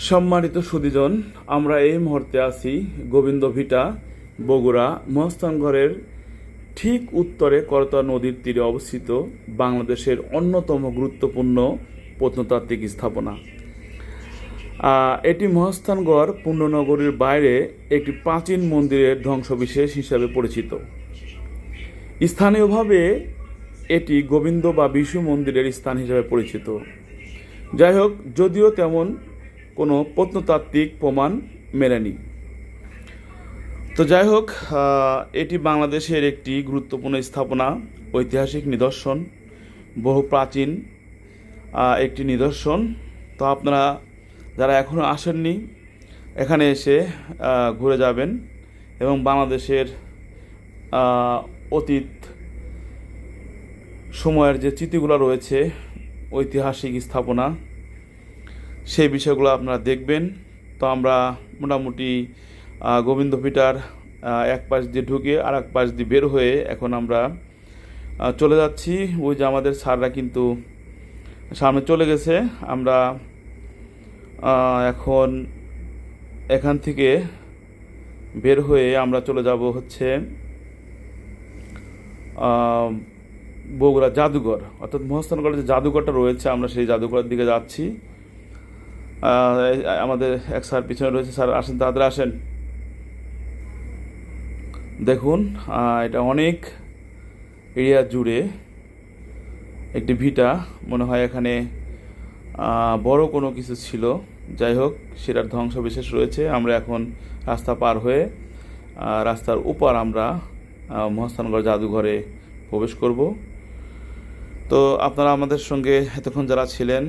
সম্মানিত সুধীজন, আমরা এই মুহূর্তে আছি গোবিন্দ ভিটা, বগুড়া মহাস্থানগড়ের ঠিক উত্তরে করতোয়া নদীর তীরে অবস্থিত বাংলাদেশের অন্যতম গুরুত্বপূর্ণ প্রত্নতাত্ত্বিক স্থাপনা। এটি মহাস্থানগড় পুণ্যনগরীর বাইরে একটি প্রাচীন মন্দিরের ধ্বংসবিশেষ হিসাবে পরিচিত। স্থানীয়ভাবে এটি গোবিন্দ বা বিষ্ণু মন্দিরের স্থান হিসাবে পরিচিত। যাই হোক, যদিও তেমন কোনো প্রত্নতাত্ত্বিক প্রমাণ মেলেনি। তো যাই হোক, এটি বাংলাদেশের একটি গুরুত্বপূর্ণ স্থাপনা, ঐতিহাসিক নিদর্শন, বহু প্রাচীন একটি নিদর্শন। তো আপনারা যারা এখনও আসেননি, এখানে এসে ঘুরে যাবেন এবং বাংলাদেশের অতীত সময়ের যে স্মৃতিগুলো রয়েছে, ঐতিহাসিক স্থাপনা, সেই বিষয়গুলো আপনারা দেখবেন। তো আমরা মোটামুটি গোবিন্দ ভিটার এক পাশ দিয়ে ঢুকে আর এক পাশ দিয়ে বের হয়ে এখন আমরা চলে যাচ্ছি। ওই যে আমাদের স্যাররা কিন্তু সামনে চলে গেছে। আমরা এখন এখান থেকে বের হয়ে আমরা চলে যাব হচ্ছে বগুড়া জাদুঘর, অর্থাৎ মহাস্থানগড়ের যে জাদুঘরটা রয়েছে, আমরা সেই জাদুঘরের দিকে যাচ্ছি। আমাদের এক স্যার পিছনে রয়েছে। স্যার আসেন, তাড়াতাড়ি আসেন। দেখুন, এটা অনেক এরিয়া জুড়ে একটি ভিটা, মনে হয় এখানে বড় কোনো কিছু ছিল। যাই হোক, সেটার ধ্বংসবিশেষ রয়েছে। আমরা এখন রাস্তা পার হয়ে রাস্তার উপর আমরা মহাস্থানগড় জাদুঘরে প্রবেশ করব। তো আপনারা আমাদের সঙ্গে এতক্ষণ যারা ছিলেন,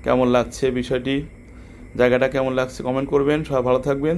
কেমন লাগছে বিষয়টি, জায়গাটা কেমন লাগছে কমেন্ট করবেন। সবাই ভালো থাকবেন।